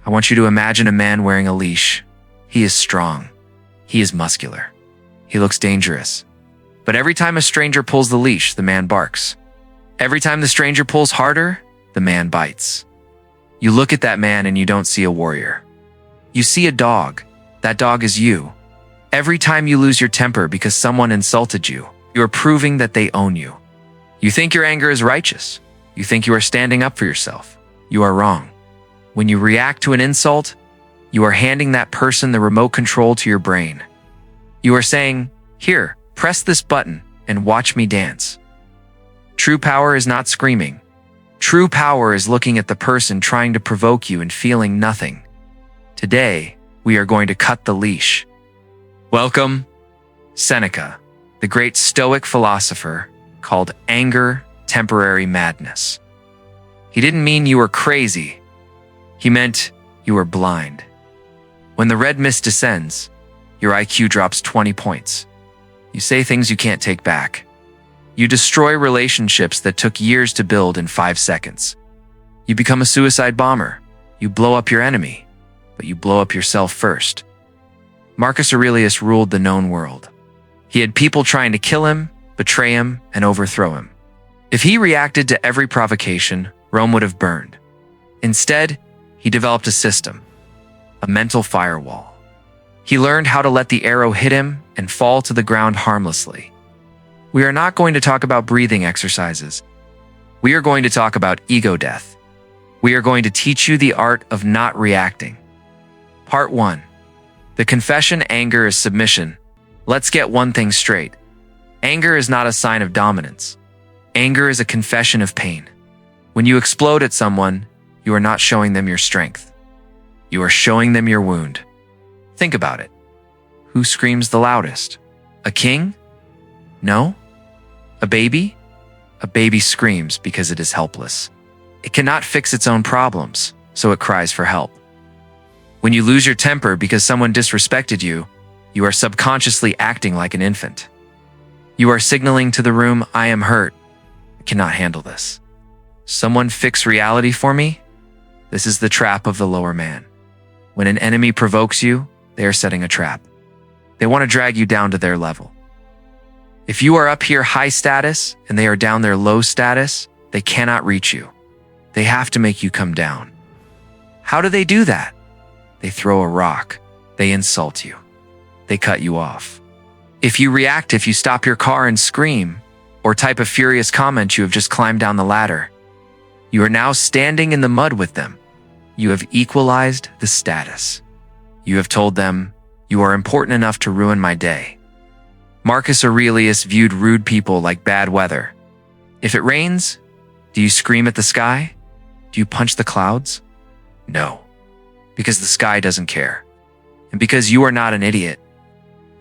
I want you to imagine a man wearing a leash. He is strong. He is muscular. He looks dangerous. But every time a stranger pulls the leash, the man barks. Every time the stranger pulls harder, the man bites. You look at that man and you don't see a warrior. You see a dog. That dog is you. Every time you lose your temper because someone insulted you, you are proving that they own you. You think your anger is righteous. You think you are standing up for yourself. You are wrong. When you react to an insult, you are handing that person the remote control to your brain. You are saying, "Here, press this button and watch me dance." True power is not screaming. True power is looking at the person trying to provoke you and feeling nothing. Today, we are going to cut the leash. Welcome, Seneca, the great Stoic philosopher, called anger temporary madness. He didn't mean you were crazy. He meant you were blind. When the red mist descends, your IQ drops 20 points. You say things you can't take back. You destroy relationships that took years to build in 5 seconds. You become a suicide bomber. You blow up your enemy, but you blow up yourself first. Marcus Aurelius ruled the known world. He had people trying to kill him, betray him, and overthrow him. If he reacted to every provocation, Rome would have burned. Instead, he developed a system, a mental firewall. He learned how to let the arrow hit him and fall to the ground harmlessly. We are not going to talk about breathing exercises. We are going to talk about ego death. We are going to teach you the art of not reacting. Part 1. The confession anger is submission. Let's get one thing straight. Anger is not a sign of dominance. Anger is a confession of pain. When you explode at someone, you are not showing them your strength. You are showing them your wound. Think about it. Who screams the loudest? A king? No? A baby? A baby screams because it is helpless. It cannot fix its own problems, so it cries for help. When you lose your temper because someone disrespected you, you are subconsciously acting like an infant. You are signaling to the room, "I am hurt. I cannot handle this. Someone fix reality for me?" This is the trap of the lower man. When an enemy provokes you, they are setting a trap. They want to drag you down to their level. If you are up here high status and they are down there low status, they cannot reach you. They have to make you come down. How do they do that? They throw a rock. They insult you. They cut you off. If you react, if you stop your car and scream, or type a furious comment, you have just climbed down the ladder. You are now standing in the mud with them. You have equalized the status. You have told them, "You are important enough to ruin my day." Marcus Aurelius viewed rude people like bad weather. If it rains, do you scream at the sky? Do you punch the clouds? No, because the sky doesn't care. And because you are not an idiot,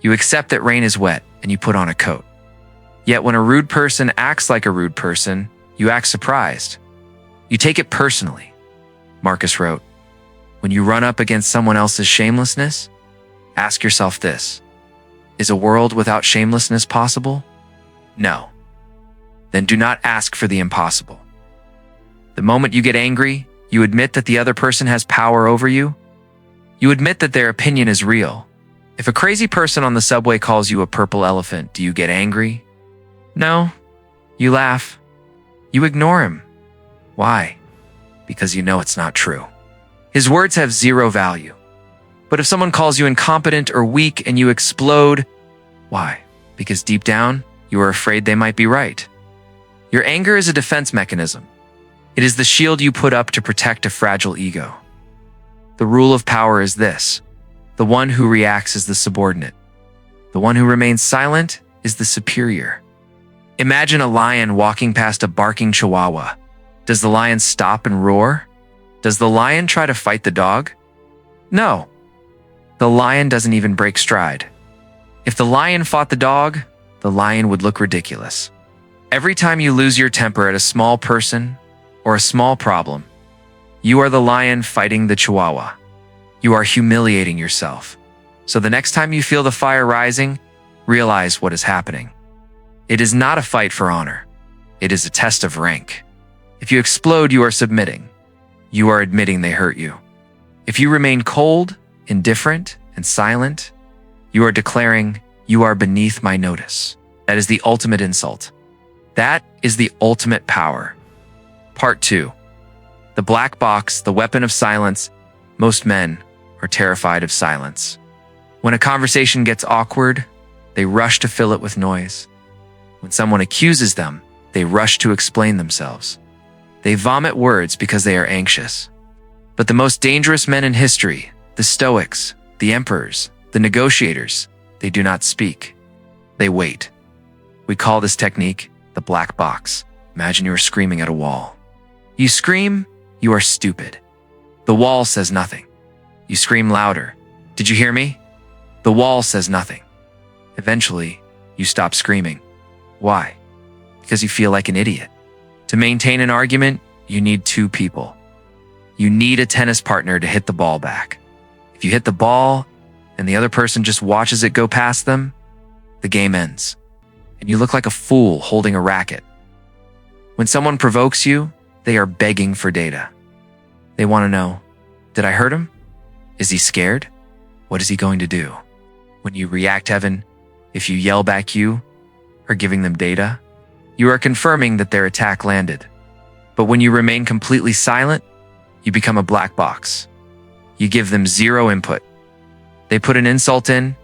you accept that rain is wet and you put on a coat. Yet when a rude person acts like a rude person, you act surprised. You take it personally. Marcus wrote, "When you run up against someone else's shamelessness, ask yourself this: is a world without shamelessness possible? No. Then do not ask for the impossible." The moment you get angry, you admit that the other person has power over you. You admit that their opinion is real. If a crazy person on the subway calls you a purple elephant, do you get angry? No. You laugh. You ignore him. Why? Because you know it's not true. His words have zero value. But if someone calls you incompetent or weak and you explode, why? Because deep down, you are afraid they might be right. Your anger is a defense mechanism. It is the shield you put up to protect a fragile ego. The rule of power is this: the one who reacts is the subordinate. The one who remains silent is the superior. Imagine a lion walking past a barking chihuahua. Does the lion stop and roar? Does the lion try to fight the dog? No. The lion doesn't even break stride. If the lion fought the dog, the lion would look ridiculous. Every time you lose your temper at a small person or a small problem, you are the lion fighting the chihuahua. You are humiliating yourself. So the next time you feel the fire rising, realize what is happening. It is not a fight for honor. It is a test of rank. If you explode, you are submitting. You are admitting they hurt you. If you remain cold, indifferent, and silent, you are declaring, "You are beneath my notice." That is the ultimate insult. That is the ultimate power. Part 2. The black box, the weapon of silence. Most men are terrified of silence. When a conversation gets awkward, they rush to fill it with noise. When someone accuses them, they rush to explain themselves. They vomit words because they are anxious. But the most dangerous men in history, the Stoics, the emperors, the negotiators, they do not speak. They wait. We call this technique the black box. Imagine you are screaming at a wall. You scream, "You are stupid." The wall says nothing. You scream louder. "Did you hear me?" The wall says nothing. Eventually, you stop screaming. Why? Because you feel like an idiot. To maintain an argument, you need two people. You need a tennis partner to hit the ball back. If you hit the ball and the other person just watches it go past them, the game ends. And you look like a fool holding a racket. When someone provokes you, they are begging for data. They want to know, did I hurt him? Is he scared? What is he going to do? When you react, Evan, if you yell back, you are giving them data. You are confirming that their attack landed. But when you remain completely silent, you become a black box. You give them zero input. They put an insult in,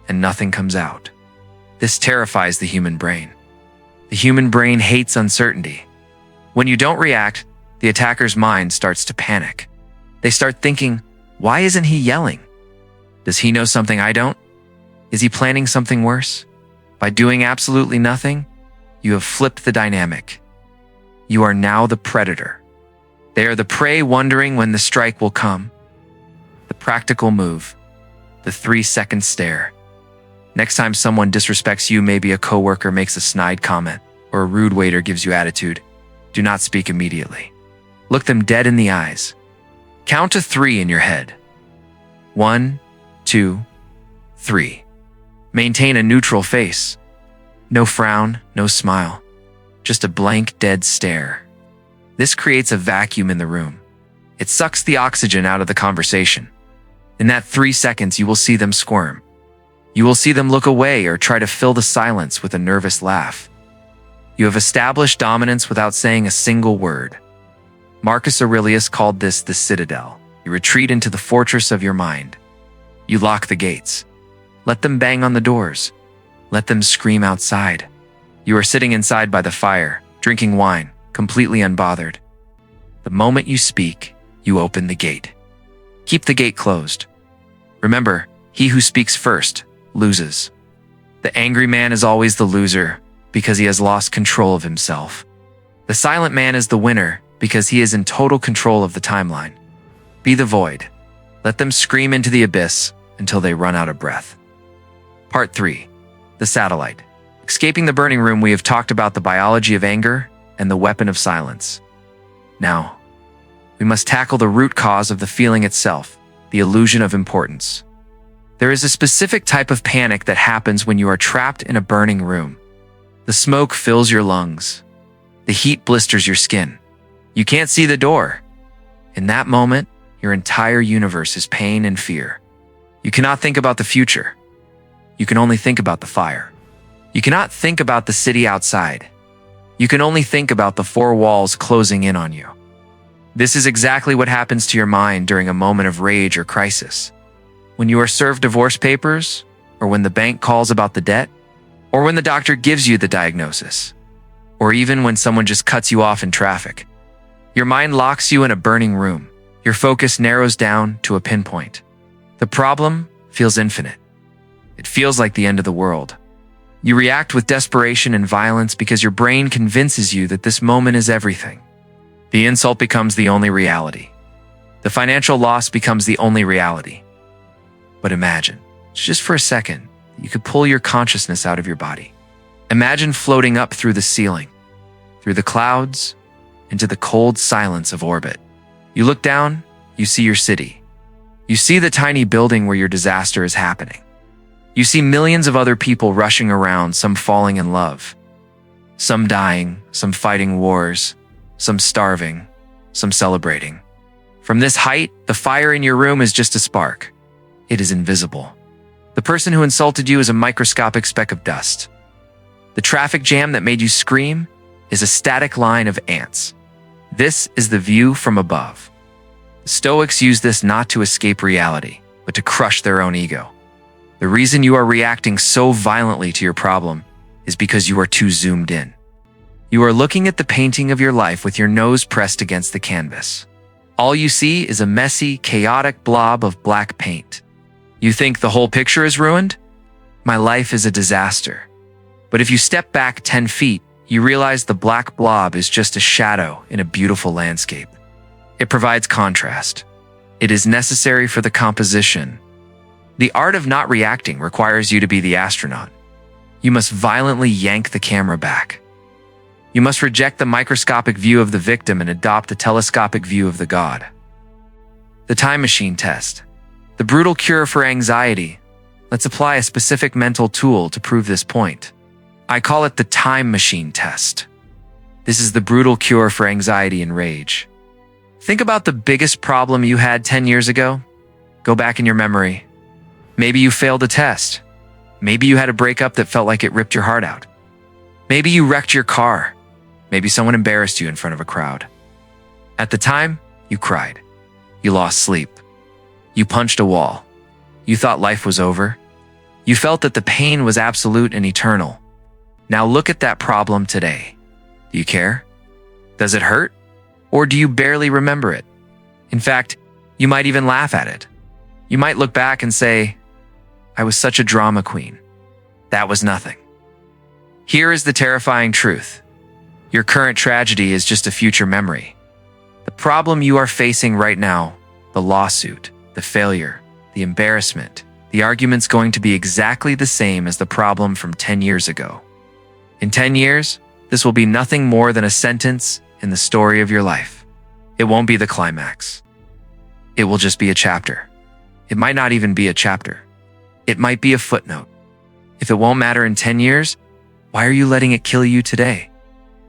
and nothing comes out. This terrifies the human brain. The human brain hates uncertainty. When you don't react, the attacker's mind starts to panic. They start thinking, why isn't he yelling? Does he know something I don't? Is he planning something worse? By doing absolutely nothing, you have flipped the dynamic. You are now the predator. They are the prey wondering when the strike will come. The practical move. The 3-second stare. Next time someone disrespects you, maybe a coworker makes a snide comment, or a rude waiter gives you attitude, do not speak immediately. Look them dead in the eyes. Count to 3 in your head. 1, 2, 3. Maintain a neutral face. No frown, no smile. Just a blank, dead stare. This creates a vacuum in the room. It sucks the oxygen out of the conversation. In that 3 seconds, you will see them squirm. You will see them look away or try to fill the silence with a nervous laugh. You have established dominance without saying a single word. Marcus Aurelius called this the citadel. You retreat into the fortress of your mind. You lock the gates. Let them bang on the doors. Let them scream outside. You are sitting inside by the fire, drinking wine, completely unbothered. The moment you speak, you open the gate. Keep the gate closed. Remember, he who speaks first loses. The angry man is always the loser because he has lost control of himself. The silent man is the winner because he is in total control of the timeline. Be the void. Let them scream into the abyss until they run out of breath. Part 3. The satellite. Escaping the burning room, we have talked about the biology of anger and the weapon of silence. Now, we must tackle the root cause of the feeling itself, the illusion of importance. There is a specific type of panic that happens when you are trapped in a burning room. The smoke fills your lungs. The heat blisters your skin. You can't see the door. In that moment, your entire universe is pain and fear. You cannot think about the future. You can only think about the fire. You cannot think about the city outside. You can only think about the 4 walls closing in on you. This is exactly what happens to your mind during a moment of rage or crisis. When you are served divorce papers, or when the bank calls about the debt, or when the doctor gives you the diagnosis, or even when someone just cuts you off in traffic. Your mind locks you in a burning room. Your focus narrows down to a pinpoint. The problem feels infinite. It feels like the end of the world. You react with desperation and violence because your brain convinces you that this moment is everything. The insult becomes the only reality. The financial loss becomes the only reality. But imagine, just for a second, you could pull your consciousness out of your body. Imagine floating up through the ceiling, through the clouds, into the cold silence of orbit. You look down, you see your city. You see the tiny building where your disaster is happening. You see millions of other people rushing around, some falling in love, some dying, some fighting wars, some starving, some celebrating. From this height, the fire in your room is just a spark. It is invisible. The person who insulted you is a microscopic speck of dust. The traffic jam that made you scream is a static line of ants. This is the view from above. The Stoics use this not to escape reality, but to crush their own ego. The reason you are reacting so violently to your problem is because you are too zoomed in. You are looking at the painting of your life with your nose pressed against the canvas. All you see is a messy, chaotic blob of black paint. You think the whole picture is ruined? My life is a disaster. But if you step back 10 feet, you realize the black blob is just a shadow in a beautiful landscape. It provides contrast. It is necessary for the composition. The art of not reacting requires you to be the astronaut. You must violently yank the camera back. You must reject the microscopic view of the victim and adopt the telescopic view of the god. The time machine test. The brutal cure for anxiety. Let's apply a specific mental tool to prove this point. I call it the time machine test. This is the brutal cure for anxiety and rage. Think about the biggest problem you had 10 years ago. Go back in your memory. Maybe you failed a test. Maybe you had a breakup that felt like it ripped your heart out. Maybe you wrecked your car. Maybe someone embarrassed you in front of a crowd. At the time, you cried. You lost sleep. You punched a wall. You thought life was over. You felt that the pain was absolute and eternal. Now look at that problem today. Do you care? Does it hurt? Or do you barely remember it? In fact, you might even laugh at it. You might look back and say, I was such a drama queen. That was nothing. Here is the terrifying truth. Your current tragedy is just a future memory. The problem you are facing right now, the lawsuit, the failure, the embarrassment, the argument's going to be exactly the same as the problem from 10 years ago. In 10 years, this will be nothing more than a sentence in the story of your life. It won't be the climax. It will just be a chapter. It might not even be a chapter. It might be a footnote. If it won't matter in 10 years, why are you letting it kill you today?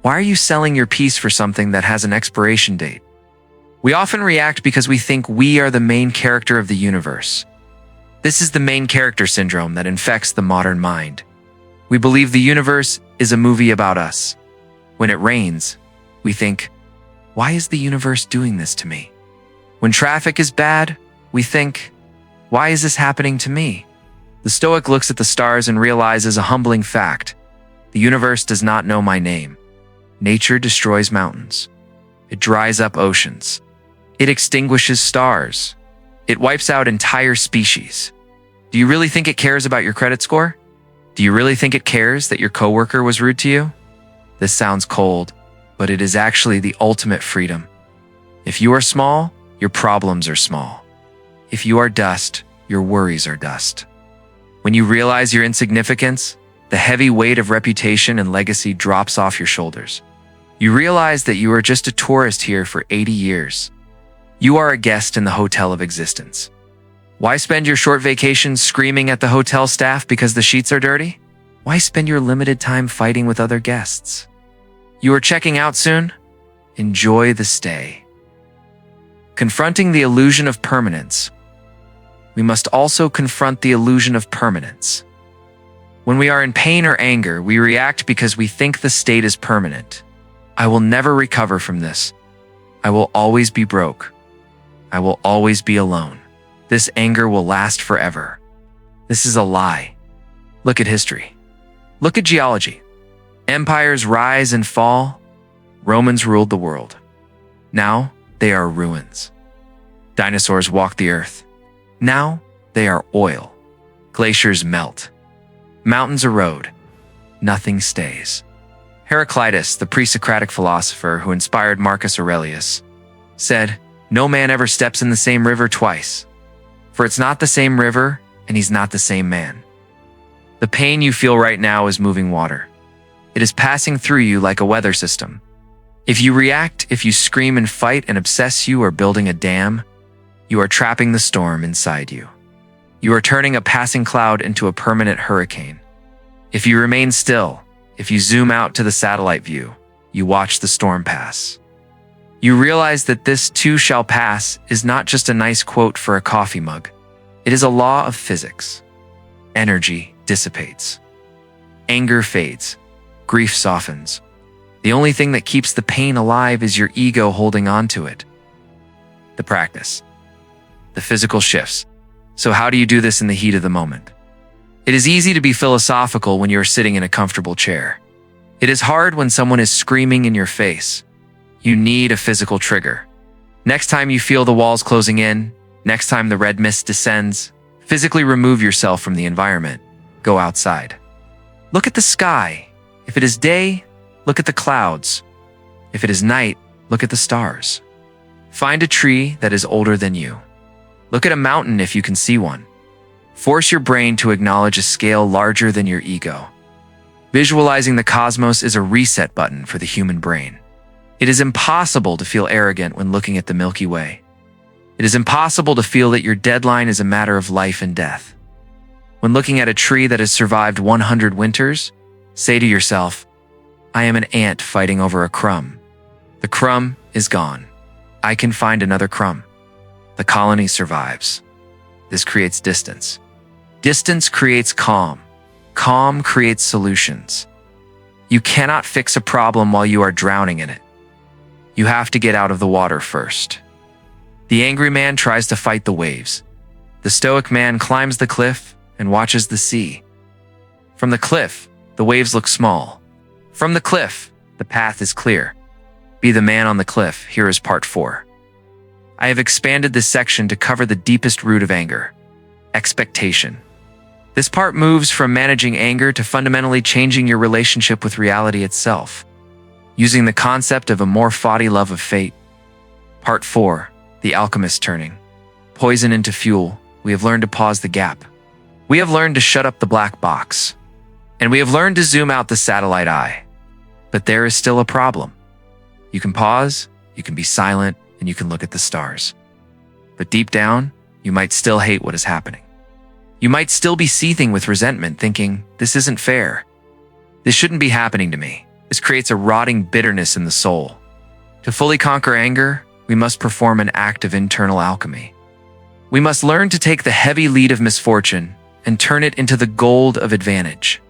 Why are you selling your peace for something that has an expiration date? We often react because we think we are the main character of the universe. This is the main character syndrome that infects the modern mind. We believe the universe is a movie about us. When it rains, we think, why is the universe doing this to me? When traffic is bad, we think, why is this happening to me? The Stoic looks at the stars and realizes a humbling fact. The universe does not know my name. Nature destroys mountains. It dries up oceans. It extinguishes stars. It wipes out entire species. Do you really think it cares about your credit score? Do you really think it cares that your coworker was rude to you? This sounds cold, but it is actually the ultimate freedom. If you are small, your problems are small. If you are dust, your worries are dust. When you realize your insignificance, the heavy weight of reputation and legacy drops off your shoulders. You realize that you are just a tourist here for 80 years. You are a guest in the hotel of existence. Why spend your short vacation screaming at the hotel staff because the sheets are dirty? Why spend your limited time fighting with other guests? You are checking out soon? Enjoy the stay. Confronting the illusion of permanence. We must also confront the illusion of permanence. When we are in pain or anger, we react because we think the state is permanent. I will never recover from this. I will always be broke. I will always be alone. This anger will last forever. This is a lie. Look at history. Look at geology. Empires rise and fall. Romans ruled the world. Now they are ruins. Dinosaurs walk the earth. Now they are oil. Glaciers melt. Mountains erode. Nothing stays. Heraclitus, the pre-Socratic philosopher who inspired Marcus Aurelius, said, "No man ever steps in the same river twice, for it's not the same river and he's not the same man." The pain you feel right now is moving water. It is passing through you like a weather system. If you react, if you scream and fight and obsess, you are building a dam. You are trapping the storm inside you. You are turning a passing cloud into a permanent hurricane. If you remain still, if you zoom out to the satellite view, you watch the storm pass. You realize that this too shall pass is not just a nice quote for a coffee mug. It is a law of physics. Energy dissipates. Anger fades. Grief softens. The only thing that keeps the pain alive is your ego holding on to it. The practice. The physical shifts. So how do you do this in the heat of the moment? It is easy to be philosophical when you are sitting in a comfortable chair. It is hard when someone is screaming in your face. You need a physical trigger. Next time you feel the walls closing in, next time the red mist descends, physically remove yourself from the environment. Go outside. Look at the sky. If it is day, look at the clouds. If it is night, look at the stars. Find a tree that is older than you. Look at a mountain if you can see one. Force your brain to acknowledge a scale larger than your ego. Visualizing the cosmos is a reset button for the human brain. It is impossible to feel arrogant when looking at the Milky Way. It is impossible to feel that your deadline is a matter of life and death. When looking at a tree that has survived 100 winters, say to yourself, I am an ant fighting over a crumb. The crumb is gone. I can find another crumb. The colony survives. This creates distance. Distance creates calm. Calm creates solutions. You cannot fix a problem while you are drowning in it. You have to get out of the water first. The angry man tries to fight the waves. The stoic man climbs the cliff and watches the sea. From the cliff, the waves look small. From the cliff, the path is clear. Be the man on the cliff. Here is part 4. I have expanded this section to cover the deepest root of anger: expectation. This part moves from managing anger to fundamentally changing your relationship with reality itself, using the concept of a more faughty love of fate. Part 4. The alchemist turning. Poison into fuel. We have learned to pause the gap. We have learned to shut up the black box. And we have learned to zoom out the satellite eye. But there is still a problem. You can pause, you can be silent, and you can look at the stars. But deep down, you might still hate what is happening. You might still be seething with resentment, thinking, this isn't fair. This shouldn't be happening to me. This creates a rotting bitterness in the soul. To fully conquer anger, we must perform an act of internal alchemy. We must learn to take the heavy lead of misfortune and turn it into the gold of advantage.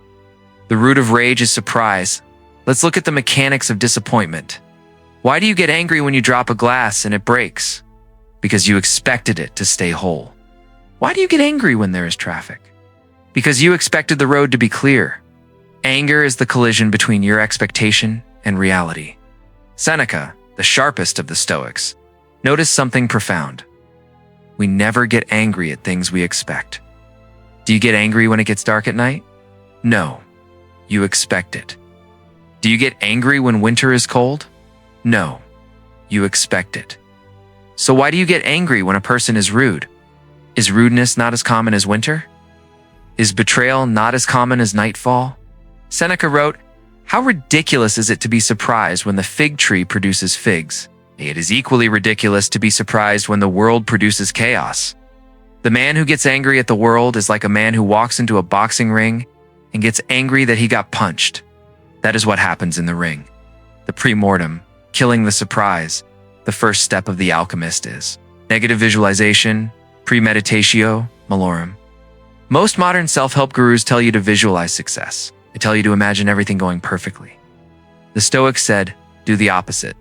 The root of rage is surprise. Let's look at the mechanics of disappointment. Why do you get angry when you drop a glass and it breaks? Because you expected it to stay whole. Why do you get angry when there is traffic? Because you expected the road to be clear. Anger is the collision between your expectation and reality. Seneca, the sharpest of the Stoics, noticed something profound. We never get angry at things we expect. Do you get angry when it gets dark at night? No. You expect it. Do you get angry when winter is cold? No. You expect it. So why do you get angry when a person is rude? Is rudeness not as common as winter? Is betrayal not as common as nightfall? Seneca wrote, how ridiculous is it to be surprised when the fig tree produces figs? It is equally ridiculous to be surprised when the world produces chaos. The man who gets angry at the world is like a man who walks into a boxing ring and gets angry that he got punched. That is what happens in the ring. The pre-mortem, killing the surprise. The first step of the alchemist is negative visualization, premeditatio malorum. Most modern self-help gurus tell you to visualize success. They tell you to imagine everything going perfectly. The Stoics said, do the opposite.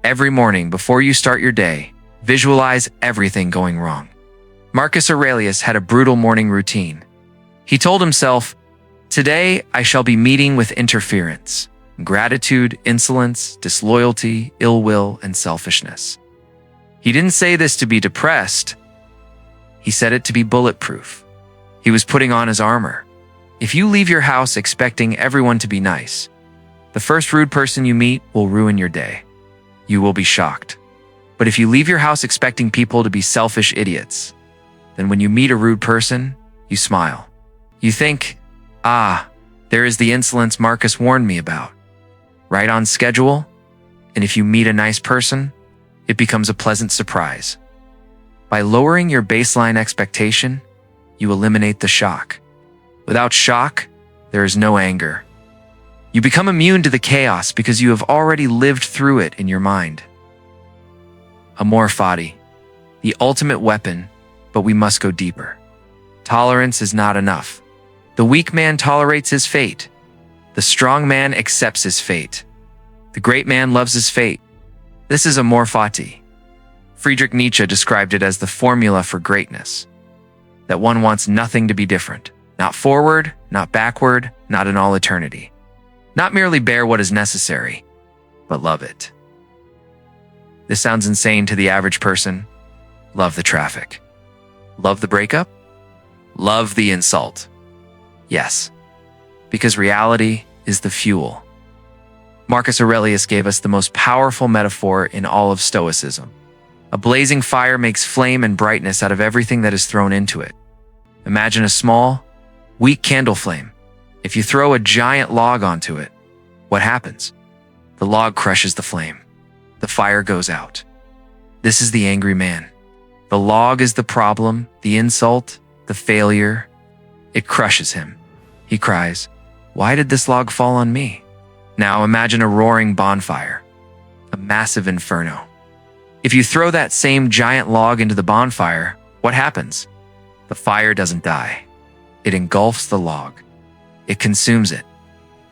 Every morning before you start your day, visualize everything going wrong. Marcus Aurelius had a brutal morning routine. He told himself, today I shall be meeting with interference, gratitude, insolence, disloyalty, ill will, and selfishness. He didn't say this to be depressed. He said it to be bulletproof. He was putting on his armor. If you leave your house expecting everyone to be nice, the first rude person you meet will ruin your day. You will be shocked. But if you leave your house expecting people to be selfish idiots, then when you meet a rude person, you smile. You think, there is the insolence Marcus warned me about. Right on schedule, and if you meet a nice person, it becomes a pleasant surprise. By lowering your baseline expectation, you eliminate the shock. Without shock, there is no anger. You become immune to the chaos because you have already lived through it in your mind. Amor fati, the ultimate weapon, but we must go deeper. Tolerance is not enough. The weak man tolerates his fate. The strong man accepts his fate. The great man loves his fate. This is amor fati. Friedrich Nietzsche described it as the formula for greatness. That one wants nothing to be different. Not forward, not backward, not in all eternity. Not merely bear what is necessary, but love it. This sounds insane to the average person. Love the traffic. Love the breakup? Love the insult. Yes, because reality is the fuel. Marcus Aurelius gave us the most powerful metaphor in all of Stoicism. A blazing fire makes flame and brightness out of everything that is thrown into it. Imagine a small, weak candle flame. If you throw a giant log onto it, what happens? The log crushes the flame. The fire goes out. This is the angry man. The log is the problem, the insult, the failure. It crushes him. He cries, "Why did this log fall on me?" Now imagine a roaring bonfire, a massive inferno. If you throw that same giant log into the bonfire, what happens? The fire doesn't die. It engulfs the log. It consumes it.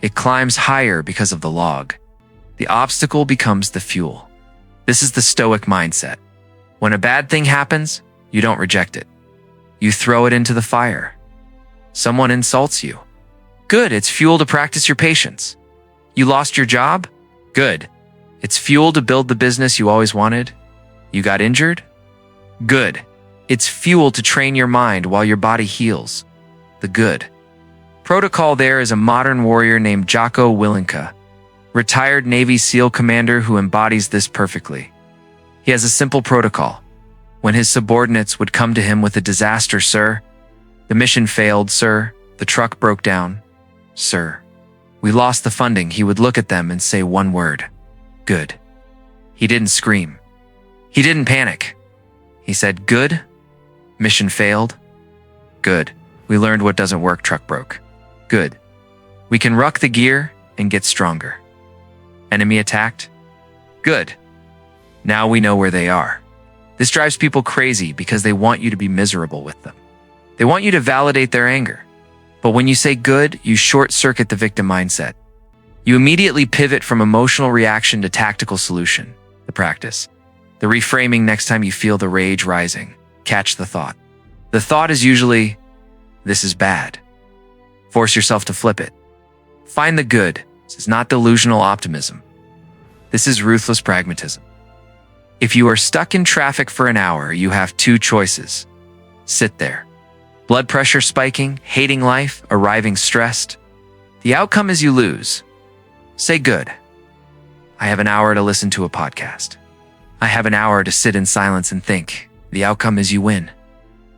It climbs higher because of the log. The obstacle becomes the fuel. This is the Stoic mindset. When a bad thing happens, you don't reject it. You throw it into the fire. Someone insults you. Good, it's fuel to practice your patience. You lost your job? Good. It's fuel to build the business you always wanted. You got injured? Good. It's fuel to train your mind while your body heals. The good. Protocol there is a modern warrior named Jocko Willinka, retired Navy SEAL commander who embodies this perfectly. He has a simple protocol. When his subordinates would come to him with a disaster, "Sir, the mission failed, sir. The truck broke down. Sir, we lost the funding," he would look at them and say one word: "Good." He didn't scream. He didn't panic. He said, "Good. Mission failed. Good. We learned what doesn't work, truck broke. Good. We can ruck the gear and get stronger. Enemy attacked? Good. Now we know where they are." This drives people crazy because they want you to be miserable with them. They want you to validate their anger. But when you say good, you short-circuit the victim mindset. You immediately pivot from emotional reaction to tactical solution, the practice. The reframing next time you feel the rage rising. Catch the thought. The thought is usually, "This is bad." Force yourself to flip it. Find the good. This is not delusional optimism. This is ruthless pragmatism. If you are stuck in traffic for an hour, you have two choices. Sit there. Blood pressure spiking, hating life, arriving stressed. The outcome is you lose. Say good. I have an hour to listen to a podcast. I have an hour to sit in silence and think. The outcome is you win.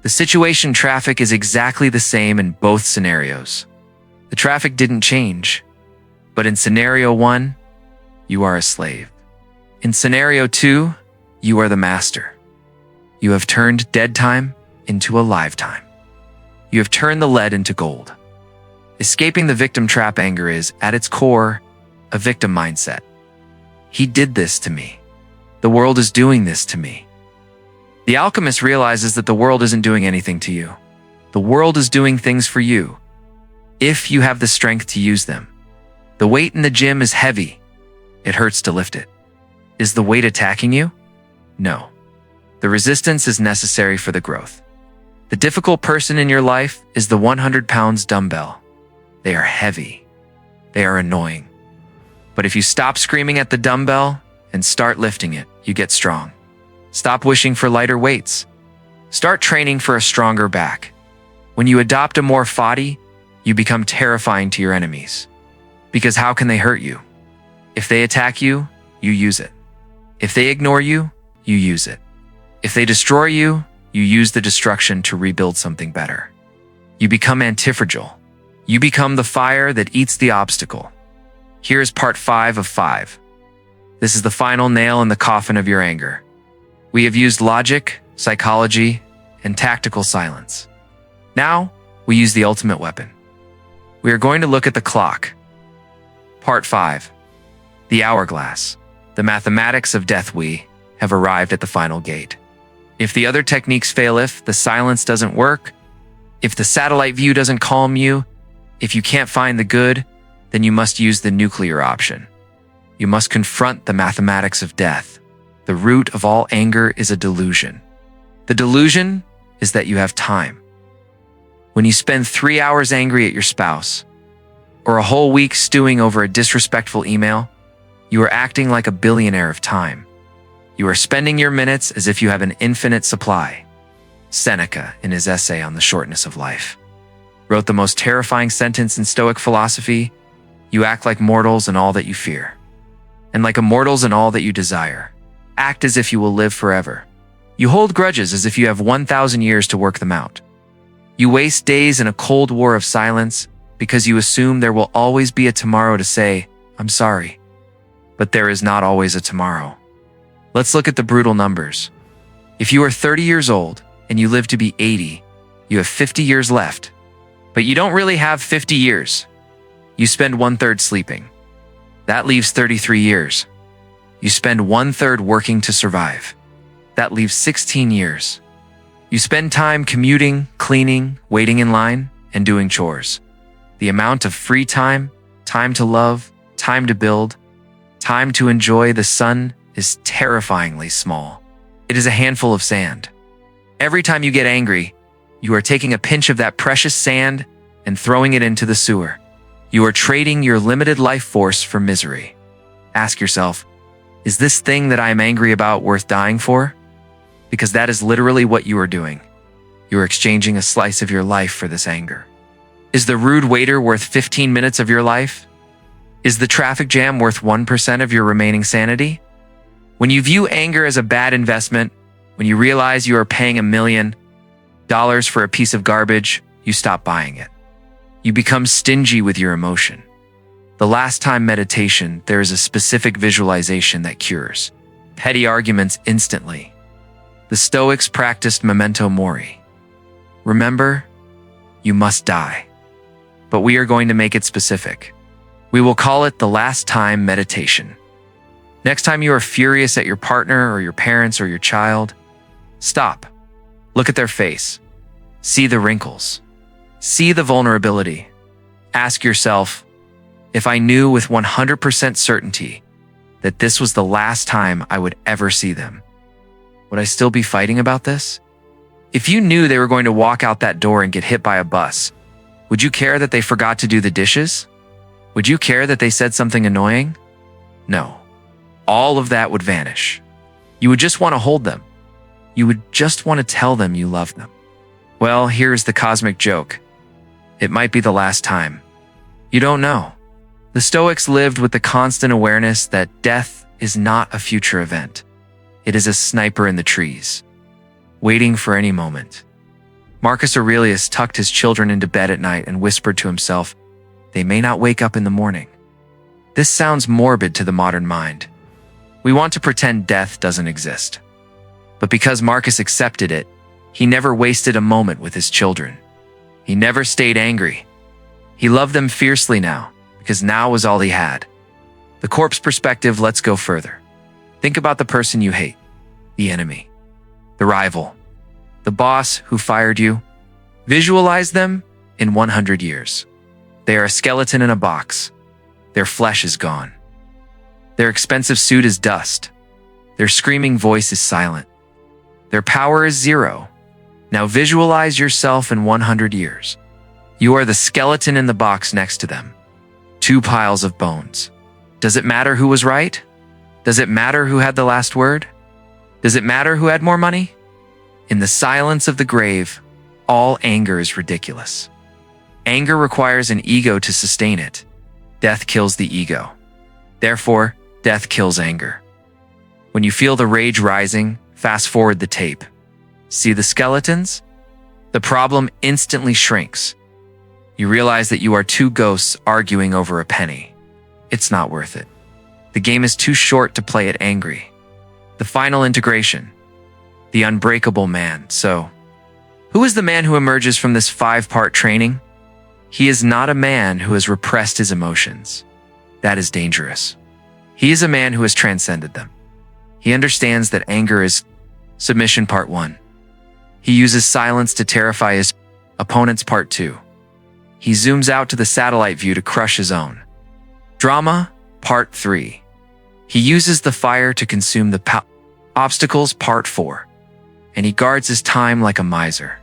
The situation traffic is exactly the same in both scenarios. The traffic didn't change, but in scenario 1, you are a slave. In scenario 2, you are the master. You have turned dead time into a live time. You have turned the lead into gold. Escaping the victim trap anger is, at its core, a victim mindset. He did this to me. The world is doing this to me. The alchemist realizes that the world isn't doing anything to you. The world is doing things for you, if you have the strength to use them. The weight in the gym is heavy. It hurts to lift it. Is the weight attacking you? No. The resistance is necessary for the growth. The difficult person in your life is the 100 pounds dumbbell. They are heavy. They are annoying. But if you stop screaming at the dumbbell and start lifting it, you get strong. Stop wishing for lighter weights. Start training for a stronger back. When you adopt a more fati, you become terrifying to your enemies. Because how can they hurt you? If they attack you, you use it. If they ignore you, you use it. If they destroy you, you use the destruction to rebuild something better. You become antifragile. You become the fire that eats the obstacle. Here is part 5 of 5. This is the final nail in the coffin of your anger. We have used logic, psychology, and tactical silence. Now, we use the ultimate weapon. We are going to look at the clock. Part 5. The hourglass. The mathematics of death. We have arrived at the final gate. If the other techniques fail, if the silence doesn't work, if the satellite view doesn't calm you, if you can't find the good, then you must use the nuclear option. You must confront the mathematics of death. The root of all anger is a delusion. The delusion is that you have time. When you spend 3 hours angry at your spouse, or a whole week stewing over a disrespectful email, you are acting like a billionaire of time. You are spending your minutes as if you have an infinite supply. Seneca, in his essay on the shortness of life, wrote the most terrifying sentence in Stoic philosophy: "You act like mortals in all that you fear, and like immortals in all that you desire. Act as if you will live forever. You hold grudges as if you have 1,000 years to work them out. You waste days in a cold war of silence because you assume there will always be a tomorrow to say, 'I'm sorry.' But there is not always a tomorrow." Let's look at the brutal numbers. If you are 30 years old and you live to be 80, you have 50 years left. But you don't really have 50 years. You spend 1/3 sleeping. That leaves 33 years. You spend 1/3 working to survive. That leaves 16 years. You spend time commuting, cleaning, waiting in line, and doing chores. The amount of free time, time to love, time to build, time to enjoy the sun is terrifyingly small. It is a handful of sand. Every time you get angry, you are taking a pinch of that precious sand and throwing it into the sewer. You are trading your limited life force for misery. Ask yourself, is this thing that I am angry about worth dying for? Because that is literally what you are doing. You are exchanging a slice of your life for this anger. Is the rude waiter worth 15 minutes of your life? Is the traffic jam worth 1% of your remaining sanity? When you view anger as a bad investment, when you realize you are paying $1 million for a piece of garbage, you stop buying it. You become stingy with your emotion. The last time meditation, there is a specific visualization that cures petty arguments instantly. The Stoics practiced memento mori. Remember, you must die. But we are going to make it specific. We will call it the last time meditation. Next time you are furious at your partner or your parents or your child, stop. Look at their face. See the wrinkles. See the vulnerability. Ask yourself, if I knew with 100% certainty that this was the last time I would ever see them, would I still be fighting about this? If you knew they were going to walk out that door and get hit by a bus, would you care that they forgot to do the dishes? Would you care that they said something annoying? No. All of that would vanish. You would just want to hold them. You would just want to tell them you love them. Well, here's the cosmic joke. It might be the last time. You don't know. The Stoics lived with the constant awareness that death is not a future event. It is a sniper in the trees, waiting for any moment. Marcus Aurelius tucked his children into bed at night and whispered to himself, "They may not wake up in the morning." This sounds morbid to the modern mind. We want to pretend death doesn't exist. But because Marcus accepted it, he never wasted a moment with his children. He never stayed angry. He loved them fiercely now, because now was all he had. The corpse perspective, let's go further. Think about the person you hate, the enemy, the rival, the boss who fired you. Visualize them in 100 years. They are a skeleton in a box. Their flesh is gone. Their expensive suit is dust. Their screaming voice is silent. Their power is zero. Now visualize yourself in 100 years. You are the skeleton in the box next to them. 2 piles of bones. Does it matter who was right? Does it matter who had the last word? Does it matter who had more money? In the silence of the grave, all anger is ridiculous. Anger requires an ego to sustain it. Death kills the ego. Therefore, death kills anger. When you feel the rage rising, fast forward the tape. See the skeletons? The problem instantly shrinks. You realize that you are 2 ghosts arguing over a penny. It's not worth it. The game is too short to play it angry. The final integration. The unbreakable man. So, who is the man who emerges from this 5-part training? He is not a man who has repressed his emotions. That is dangerous. He is a man who has transcended them. He understands that anger is submission. Part 1. He uses silence to terrify his opponents. Part 2. He zooms out to the satellite view to crush his own. Drama. Part 3. He uses the fire to consume the obstacles. Part 4. And he guards his time like a miser,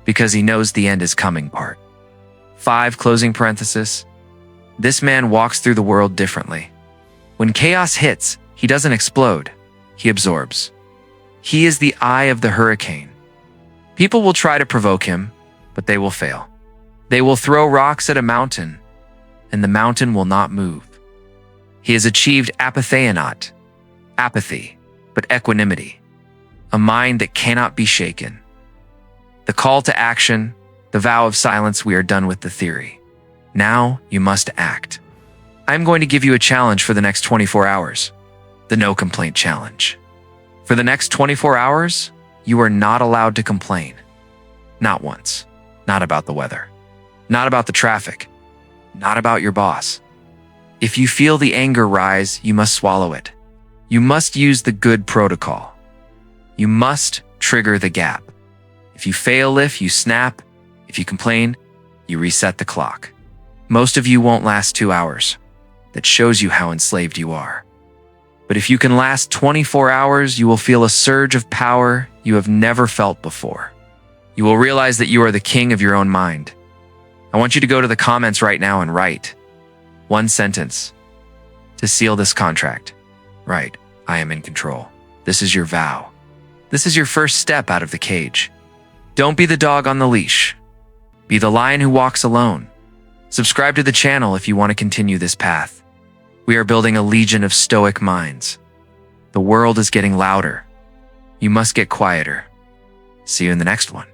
because he knows the end is coming. Part 5. Closing parenthesis. This man walks through the world differently. When chaos hits, he doesn't explode, he absorbs. He is the eye of the hurricane. People will try to provoke him, but they will fail. They will throw rocks at a mountain, and the mountain will not move. He has achieved apatheia, not apathy, but equanimity, a mind that cannot be shaken. The call to action, the vow of silence. We are done with the theory. Now you must act. I'm going to give you a challenge for the next 24 hours. The no complaint challenge. For the next 24 hours, you are not allowed to complain. Not once. Not about the weather. Not about the traffic. Not about your boss. If you feel the anger rise, you must swallow it. You must use the good protocol. You must trigger the gap. If you fail, if you snap, if you complain, you reset the clock. Most of you won't last 2 hours. That shows you how enslaved you are. But if you can last 24 hours, you will feel a surge of power you have never felt before. You will realize that you are the king of your own mind. I want you to go to the comments right now and write one sentence to seal this contract. Write, I am in control. This is your vow. This is your first step out of the cage. Don't be the dog on the leash. Be the lion who walks alone. Subscribe to the channel if you want to continue this path. We are building a legion of stoic minds. The world is getting louder. You must get quieter. See you in the next one.